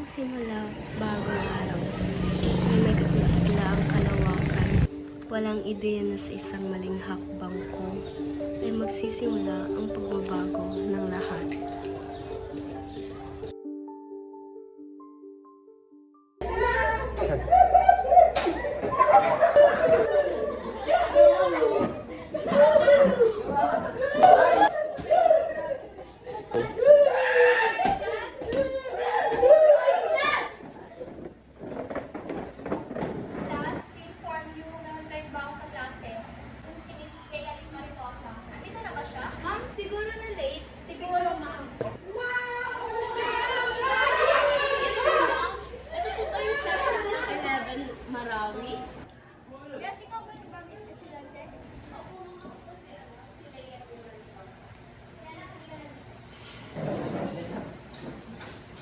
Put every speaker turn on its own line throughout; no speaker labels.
Bagong simula, bagong araw. Masinag at masigla ang kalawakan. Walang ideya na sa isang maling hakbang ko ay magsisimula ang pagbabago ng lahat.
Siguro na late. Siguro, ma'am. Ito po ba yung section ng 11 Marawi? Yes, ikaw ba yung bagong estudyante? Ako mga po sila yan.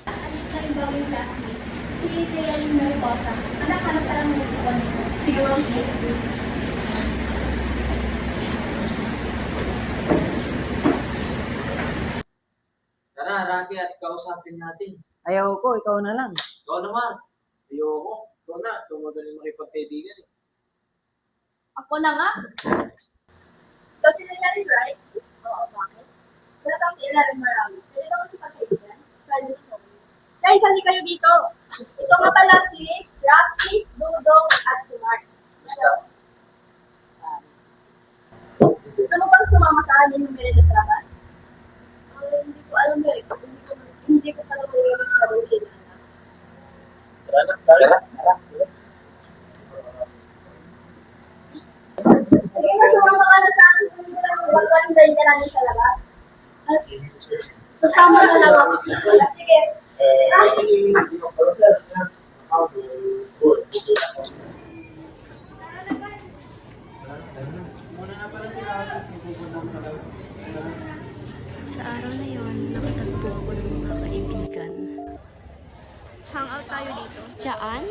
Alit na rin bagong classmate. Si Leonie Mariposa. Anak-anak ka lang mo dito. Siguro late.
Tara, Rocky, at kausapin natin.
Ayaw ko, ikaw na lang.
Ikaw naman. Ayoko. Ikaw na. Ikaw magaling makipagkaibigan eh.
Ako na nga. So, sila na rin, right? Oo, bakit? Welcome to 11 Marami. Pwede ba kasi pagkaibigan? Pwede na. Guys, hindi kayo dito. Ito nga pala si Rocky, Dudong, at si Mark.
Basta.
Gusto mo bang sumama sa amin ng merenda sa labas? Hindi ko alam eh. Hindi ko pala mayroon sa routine.
Tara na. Tara.
Sige na, sumama ka na sa akin. Magkalimbayin ka namin sa labas. Sasama na lang ako. Sige.
Sa araw na yon, nakatagpo ako ng mga kaibigan.
Hangout tayo dito.
Diyan?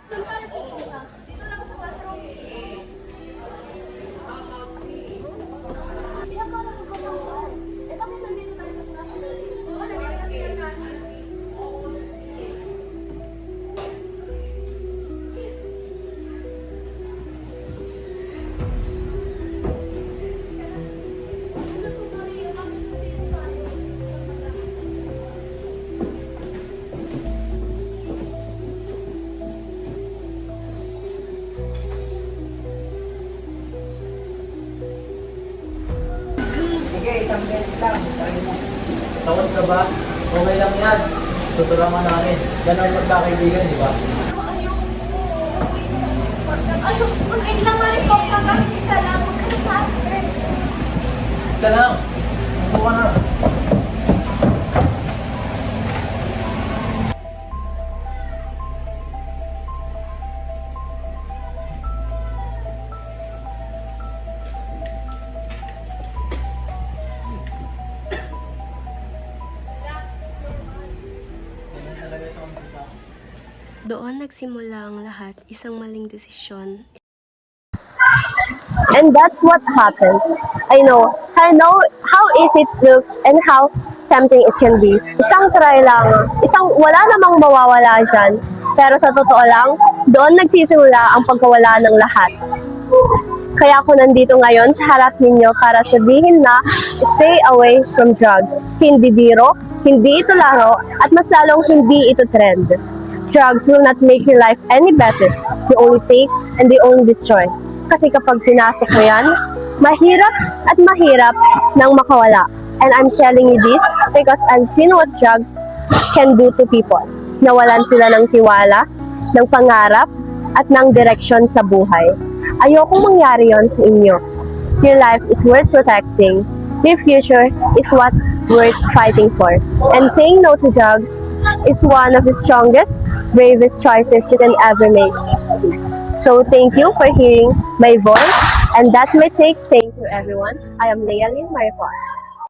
Saan tayo pupunta? Dito lang sa classroom. Pinakala ko ba ng Eh, bakit nandito tayo sa classroom? Oo, nandito kasi yung natin.
Sige, isang beses lang. Tayo mo.
Tawad ka ba? Okay lang yan. Tuturuan ka namin. Yan ang magkakaibigan, di ba?
Ayoko, wait lang nga rin po sa kahit isa lang. Huwag ka na partner.
Isa lang. Ano ka na? Ganyan talaga sa umpisa.
Doon nagsimula ang lahat, isang maling desisyon.
And that's what happened. I know how easy it looks and how tempting it can be. Isang try lang, wala namang mawawala dyan. Pero sa totoo lang, doon nagsisimula ang pagkawala ng lahat. Kaya ako nandito ngayon sa harap ninyo para sabihin na stay away from drugs. Hindi biro, hindi ito laro, at mas lalong hindi ito trend. Drugs will not make your life any better. They only take and they only destroy. Kasi kapag pinasok mo yan, mahirap at mahirap nang makawala. And I'm telling you this because I've seen what drugs can do to people. Nawalan sila ng tiwala, ng pangarap, at ng direksyon sa buhay. Ayokong mangyari yon sa inyo. Your life is worth protecting. Your future is what worth fighting for. And saying no to drugs is one of the strongest, bravest choices you can ever make. So thank you for hearing my voice, and that's my take. Thank you everyone. I am Lealyn Maripos.